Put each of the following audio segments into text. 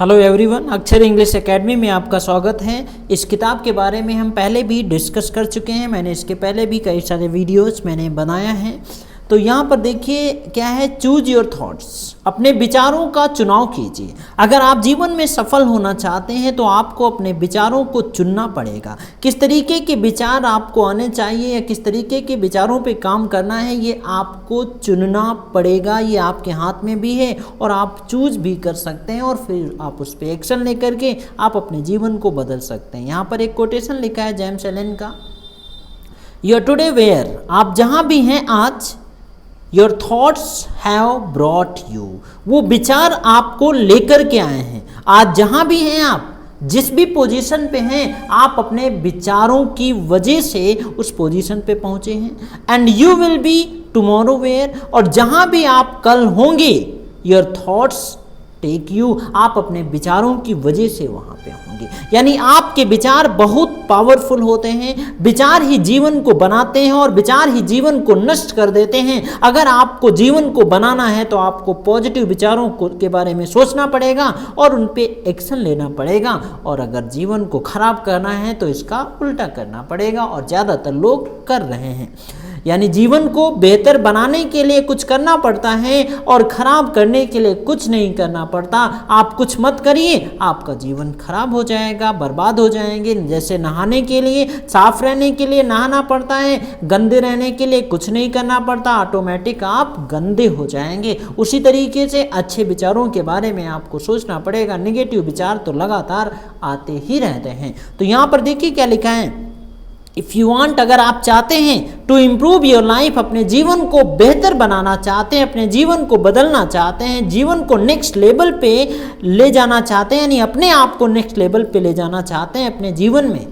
Hello everyone, अक्षर English academy में आपका स्वागत है। इस किताब के बारे में हम पहले भी डिस्कस कर चुके हैं। मैंने इसके पहले भी कई सारे वीडियोस मैंने बनाया है। तो यहाँ पर देखिए क्या है, चूज योर थॉट्स, अपने विचारों का चुनाव कीजिए। अगर आप जीवन में सफल होना चाहते हैं तो आपको अपने विचारों को चुनना पड़ेगा। किस तरीके के विचार आपको आने चाहिए या किस तरीके के विचारों पे काम करना है, ये आपको चुनना पड़ेगा। ये आपके हाथ में भी है और आप चूज भी कर सकते हैं और फिर आप उस पर एक्शन लेकर के आप अपने जीवन को बदल सकते हैं। यहाँ पर एक कोटेशन लिखा है जेम्स एलन का, यूर टुडे वेयर, आप जहाँ भी हैं आज, your thoughts have brought you, वो विचार आपको लेकर के आए हैं। आज जहाँ भी हैं आप, जिस भी पोजीशन पे हैं, आप अपने विचारों की वजह से उस पोजीशन पे पहुँचे हैं। And you will be tomorrow where, और जहाँ भी आप कल होंगे, योर थॉट्स टेक यू, आप अपने विचारों की वजह से वहाँ पे होंगे। यानी आपके विचार बहुत पावरफुल होते हैं। विचार ही जीवन को बनाते हैं और विचार ही जीवन को नष्ट कर देते हैं। अगर आपको जीवन को बनाना है तो आपको पॉजिटिव विचारों के बारे में सोचना पड़ेगा और उन पे एक्शन लेना पड़ेगा। और अगर जीवन को खराब करना है तो इसका उल्टा करना पड़ेगा, और ज़्यादातर लोग कर रहे हैं। यानी जीवन को बेहतर बनाने के लिए कुछ करना पड़ता है और खराब करने के लिए कुछ नहीं करना पड़ता। आप कुछ मत करिए, आपका जीवन खराब हो जाएगा, बर्बाद हो जाएंगे। जैसे नहाने के लिए, साफ रहने के लिए नहाना पड़ता है, गंदे रहने के लिए कुछ नहीं करना पड़ता, ऑटोमेटिक आप गंदे हो जाएंगे। उसी तरीके से अच्छे विचारों के बारे में आपको सोचना पड़ेगा। नेगेटिव विचार तो लगातार आते ही रहते हैं। तो यहाँ पर देखिए क्या लिखा है, इफ़ यू वांट, अगर आप चाहते हैं टू इम्प्रूव योर लाइफ, अपने जीवन को बेहतर बनाना चाहते हैं, अपने जीवन को बदलना चाहते हैं, जीवन को नेक्स्ट लेवल पे ले जाना चाहते हैं, यानी अपने आप को नेक्स्ट लेवल पे ले जाना चाहते हैं अपने जीवन में,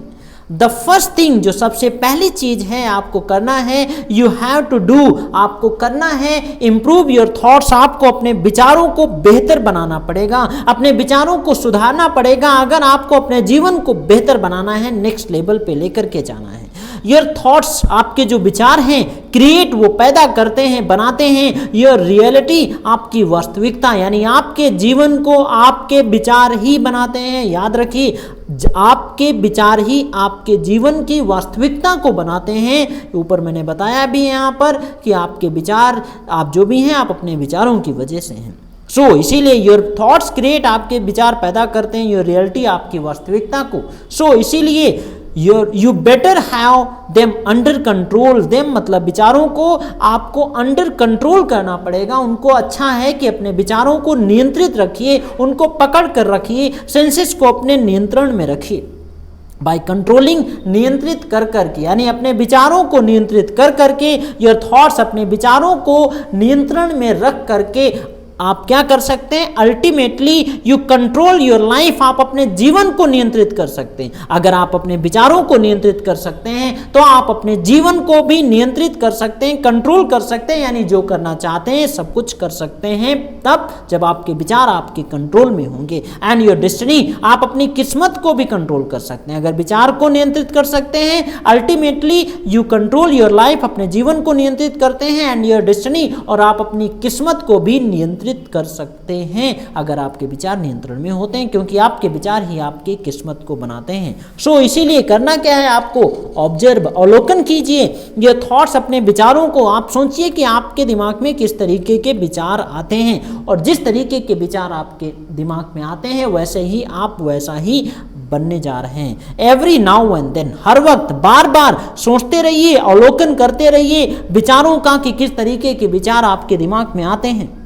द फर्स्ट थिंग, जो सबसे पहली चीज है आपको करना है, यू हैव टू डू, आपको करना है इम्प्रूव योर थॉट्स, आपको अपने विचारों को बेहतर बनाना पड़ेगा, अपने विचारों को सुधारना पड़ेगा। अगर आपको अपने जीवन को बेहतर बनाना है, नेक्स्ट लेवल पे लेकर के जाना है। योर थॉट्स, आपके जो विचार हैं, क्रिएट, वो पैदा करते हैं, बनाते हैं योर रियलिटी, आपकी वास्तविकता, यानी आपके जीवन को आपके विचार ही बनाते हैं। याद रखिए, आपके विचार ही आपके जीवन की वास्तविकता को बनाते हैं। ऊपर मैंने बताया भी यहाँ पर कि आपके विचार, आप जो भी हैं, आप अपने विचारों की वजह से हैं। सो इसीलिए योर थॉट्स क्रिएट, आपके विचार पैदा करते हैं योर रियलिटी, आपकी वास्तविकता को। सो इसीलिए you better have them under control, them मतलब विचारों को आपको अंडर कंट्रोल करना पड़ेगा। उनको अच्छा है कि अपने विचारों को नियंत्रित रखिए, उनको पकड़ कर रखिए, सेंसेस को अपने नियंत्रण में रखिए। बाय कंट्रोलिंग, नियंत्रित कर करके, यानी अपने विचारों को नियंत्रित कर करके, योर थॉट्स, अपने विचारों को नियंत्रण में रख करके आप क्या कर सकते हैं, ultimately you control your life, आप अपने जीवन को नियंत्रित कर सकते हैं। अगर आप अपने विचारों को नियंत्रित कर सकते हैं तो आप अपने जीवन को भी नियंत्रित कर सकते हैं, कंट्रोल कर सकते हैं, यानी जो करना चाहते हैं सब कुछ कर सकते हैं, तब जब आपके विचार आपके कंट्रोल में होंगे। एंड योर डेस्टिनी, आप अपनी किस्मत को भी कंट्रोल कर सकते हैं। अगर विचार को नियंत्रित कर सकते हैं, ultimately you control your life, अपने जीवन को नियंत्रित करते हैं, एंड योर डेस्टिनी, और आप अपनी किस्मत को भी नियंत्रित कर सकते हैं अगर आपके विचार नियंत्रण में होते हैं, क्योंकि आपके विचार ही आपकी किस्मत को बनाते हैं। सो इसीलिए करना क्या है, आपको ऑब्जर्व, अवलोकन कीजिए ये थॉट्स, अपने विचारों को। आप सोचिए कि आपके दिमाग में किस तरीके के विचार आते हैं, और जिस तरीके के विचार आपके दिमाग में आते हैं वैसे ही आप वैसा ही बनने जा रहे हैं। एवरी नाउ एंड देन, हर वक्त बार बार सोचते रहिए, अवलोकन करते रहिए विचारों का कि किस तरीके के विचार आपके दिमाग में आते हैं।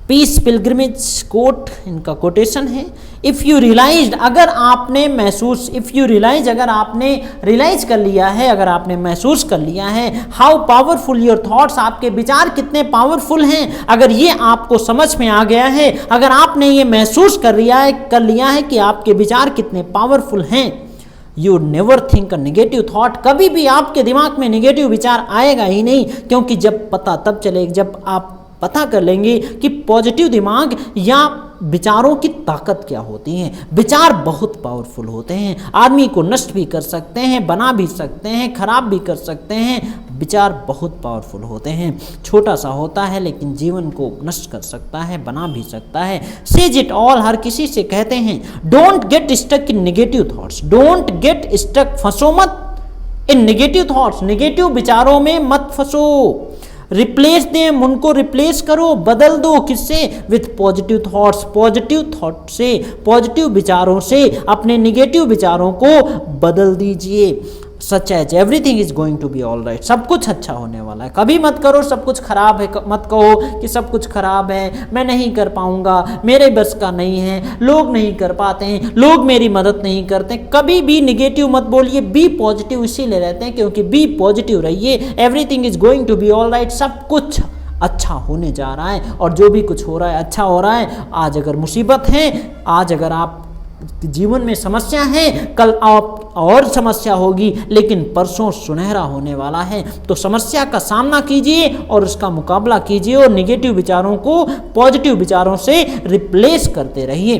पीस पिलग्रिमेज कोट, इनका कोटेशन है, इफ़ यू रियलाइज, अगर आपने महसूस, इफ़ यू रियलाइज, अगर आपने रियलाइज कर लिया है, अगर आपने महसूस कर लिया है, हाउ पावरफुल योर थॉट्स, आपके विचार कितने पावरफुल हैं, अगर ये आपको समझ में आ गया है, अगर आपने ये महसूस कर लिया है कि आपके विचार कितने पावरफुल हैं, you never think a negative thought, कभी भी आपके दिमाग में नेगेटिव विचार आएगा ही नहीं। क्योंकि जब पता तब चलेगा जब आप पता कर लेंगे कि पॉजिटिव दिमाग या विचारों की ताकत क्या होती है। विचार बहुत पावरफुल होते हैं, आदमी को नष्ट भी कर सकते हैं, बना भी सकते हैं, खराब भी कर सकते हैं, विचार बहुत पावरफुल होते हैं, छोटा सा होता है लेकिन जीवन को नष्ट कर सकता है, बना भी सकता है। सेज इट ऑल, हर किसी से कहते हैं don't get stuck in negative thoughts, don't get stuck, फंसो मत इन नेगेटिव थॉट्स, नेगेटिव विचारों में मत फंसो। रिप्लेस देम, उनको रिप्लेस करो, बदल दो, किससे? With positive thoughts, positive thought से, पॉजिटिव विचारों से अपने नेगेटिव विचारों को बदल दीजिए। Such as everything is going to be all right, सब कुछ अच्छा होने वाला है। कभी मत करो सब कुछ खराब है, मत कहो कि सब कुछ खराब है, मैं नहीं कर पाऊंगा, मेरे बस का नहीं है, लोग नहीं कर पाते हैं, लोग मेरी मदद नहीं करते। कभी भी निगेटिव मत बोलिए, बी पॉजिटिव इसीलिए रहते हैं क्योंकि बी पॉजिटिव रहिए। Everything is going to be all right, सब कुछ अच्छा होने जा रहा है और जो भी कुछ हो रहा है अच्छा हो रहा है। आज अगर मुसीबत है, आज अगर आप जीवन में समस्या है, कल आप और समस्या होगी, लेकिन परसों सुनहरा होने वाला है। तो समस्या का सामना कीजिए और उसका मुकाबला कीजिए और नेगेटिव विचारों को पॉजिटिव विचारों से रिप्लेस करते रहिए।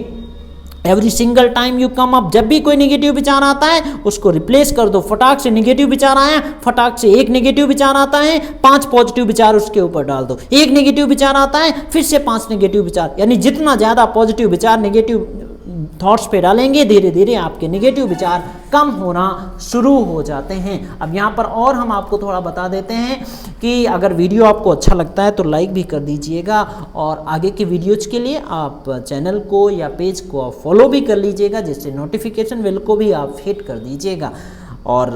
Every single time you come up, जब भी कोई नेगेटिव विचार आता है उसको रिप्लेस कर दो। फटाक से नेगेटिव विचार आया, फटाक से एक नेगेटिव विचार आता है, 5 पॉजिटिव विचार उसके ऊपर डाल दो। एक नेगेटिव विचार आता है, फिर से 5 नेगेटिव विचार, यानी जितना ज़्यादा पॉजिटिव विचार नेगेटिव थॉट्स पे डालेंगे, धीरे धीरे आपके नेगेटिव विचार कम होना शुरू हो जाते हैं। अब यहाँ पर और हम आपको थोड़ा बता देते हैं कि अगर वीडियो आपको अच्छा लगता है तो लाइक भी कर दीजिएगा और आगे के वीडियोज के लिए आप चैनल को या पेज को आप फॉलो भी कर लीजिएगा, जिससे नोटिफिकेशन बेल को भी आप हिट कर दीजिएगा और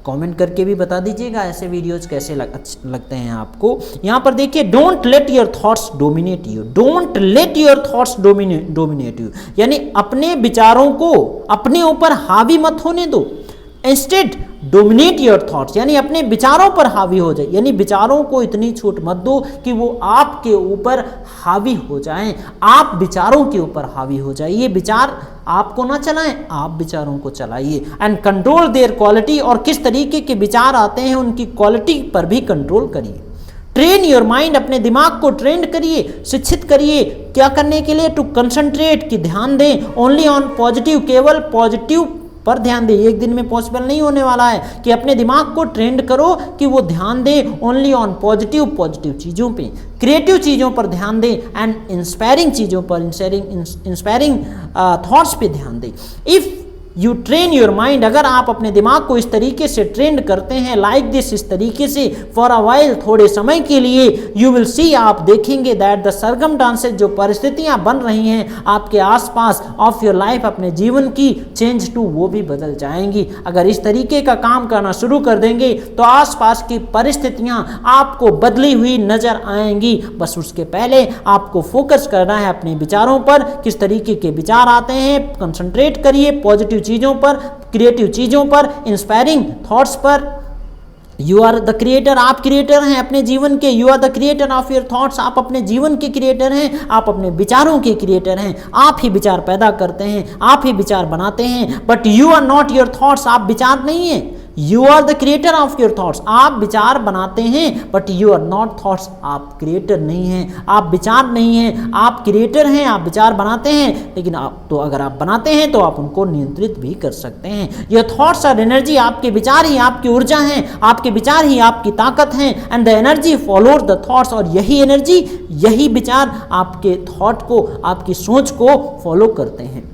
कमेंट करके भी बता दीजिएगा ऐसे वीडियोज कैसे लगते हैं आपको। यहाँ पर देखिए, don't let your thoughts dominate you, don't let your thoughts dominate you, यानी अपने विचारों को अपने ऊपर हावी मत होने दो। इंस्टेड डोमिनेट योर थॉट्स, यानी अपने विचारों पर हावी हो जाए, यानी विचारों को इतनी छूट मत दो कि वो आपके ऊपर हावी हो जाएं। आप विचारों के ऊपर हावी हो जाइए, विचार आपको ना चलाएं, आप विचारों को चलाइए। एंड कंट्रोल देयर क्वालिटी, और किस तरीके के विचार आते हैं उनकी क्वालिटी पर भी कंट्रोल करिए। ट्रेन योर माइंड, अपने दिमाग को ट्रेन करिए, शिक्षित करिए। क्या करने के लिए? टू कंसंट्रेट, कि ध्यान दें ओनली ऑन पॉजिटिव, केवल पॉजिटिव पर ध्यान दें। एक दिन में पॉसिबल नहीं होने वाला है कि अपने दिमाग को ट्रेंड करो कि वो ध्यान दे ओनली ऑन पॉजिटिव चीज़ों पे, क्रिएटिव चीज़ों पर ध्यान दें एंड इंस्पायरिंग चीज़ों पर, इंस्पायरिंग थॉट्स पे ध्यान दें। If you train your mind, अगर आप अपने दिमाग को इस तरीके से ट्रेंड करते हैं, लाइक दिस, इस तरीके से, फॉर अ वाइल, थोड़े समय के लिए, यू विल सी, आप देखेंगे दैट द सर्कमस्टांसेस, जो परिस्थितियां बन रही हैं आपके आसपास ऑफ योर लाइफ, अपने जीवन की, चेंज टू, वो भी बदल जाएंगी। अगर इस तरीके का काम करना शुरू कर देंगे तो आसपास की परिस्थितियां आपको बदली हुई नजर आएंगी। बस उसके पहले आपको फोकस करना है अपने विचारों पर, किस तरीके के विचार आते हैं, कंसंट्रेट करिए पॉजिटिव चीजों पर, क्रिएटिव चीजों पर, इंस्पायरिंग थॉट्स पर। यू आर द क्रिएटर, आप क्रिएटर हैं अपने जीवन के। You are the creator of your thoughts, आप अपने जीवन के क्रिएटर हैं, आप अपने विचारों के क्रिएटर हैं। आप ही विचार पैदा करते हैं, आप ही विचार बनाते हैं। But you are not your thoughts, आप विचार नहीं हैं। You are the creator of your thoughts, आप विचार बनाते हैं, but you are not thoughts, आप क्रिएटर नहीं हैं, आप विचार नहीं हैं, आप क्रिएटर हैं, आप विचार बनाते हैं। लेकिन आप तो अगर आप बनाते हैं तो आप उनको नियंत्रित भी कर सकते हैं। योर थॉट्स आर एनर्जी, आपके विचार ही आपकी ऊर्जा हैं, आपके विचार ही आपकी ताकत हैं। And the energy follows the thoughts, और यही एनर्जी, यही विचार आपके थॉट को, आपकी सोच को फॉलो करते हैं।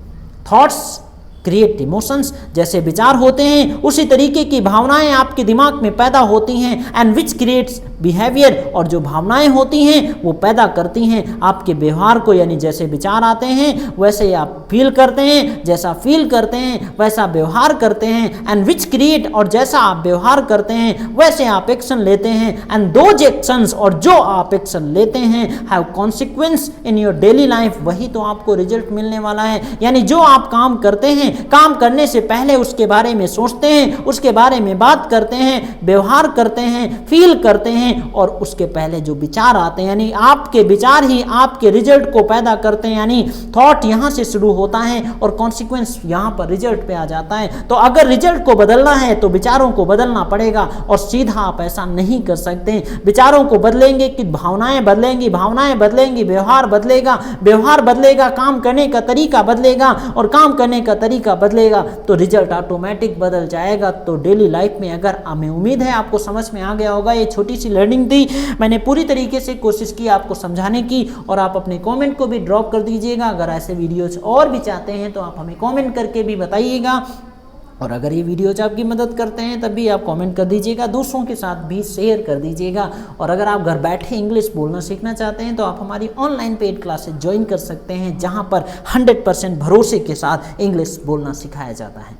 थॉट्स क्रिएट इमोशंस, जैसे विचार होते हैं उसी तरीके की भावनाएं आपके दिमाग में पैदा होती हैं। एंड विच क्रिएट्स बिहेवियर, और जो भावनाएं होती हैं वो पैदा करती हैं आपके व्यवहार को, यानी जैसे विचार आते हैं वैसे आप फील करते हैं, जैसा फील करते हैं वैसा व्यवहार करते हैं। एंड विच क्रिएट, और जैसा आप व्यवहार करते हैं वैसे आप एक्शन लेते हैं। एंड दोज एक्शंस, और जो आप एक्शन लेते हैं, have consequence in your daily life, वही तो आपको रिजल्ट मिलने वाला है। यानी जो आप काम करते हैं, काम करने से पहले उसके बारे में सोचते हैं, उसके बारे में बात करते हैं, व्यवहार करते हैं, फील करते हैं, और उसके पहले जो विचार आते हैं, यानी आपके विचार ही आपके रिजल्ट को पैदा करते हैं। यानी थॉट यहाँ से शुरू होता है और कॉन्सिक्वेंस यहाँ पर रिजल्ट पे आ जाता है। तो अगर रिजल्ट को बदलना है तो विचारों को बदलना पड़ेगा, और सीधा आप ऐसा नहीं कर सकते। विचारों को बदलेंगे कि भावनाएं बदलेंगी, भावनाएं बदलेंगी, व्यवहार बदलेगा, व्यवहार बदलेगा, काम करने का तरीका बदलेगा, और काम करने का तरीका तरीका बदलेगा तो रिजल्ट ऑटोमेटिक बदल जाएगा। तो डेली लाइफ में अगर हमें उम्मीद है आपको समझ में आ गया होगा। ये छोटी सी लर्निंग थी, मैंने पूरी तरीके से कोशिश की आपको समझाने की। और आप अपने कमेंट को भी ड्रॉप कर दीजिएगा। अगर ऐसे वीडियोज और भी चाहते हैं तो आप हमें कमेंट करके भी बताइएगा। और अगर ये वीडियोज आपकी मदद करते हैं तब भी आप कमेंट कर दीजिएगा, दूसरों के साथ भी शेयर कर दीजिएगा। और अगर आप घर बैठे इंग्लिश बोलना सीखना चाहते हैं तो आप हमारी ऑनलाइन पेड क्लासेस ज्वाइन कर सकते हैं, जहां पर 100% भरोसे के साथ इंग्लिश बोलना सिखाया जाता है।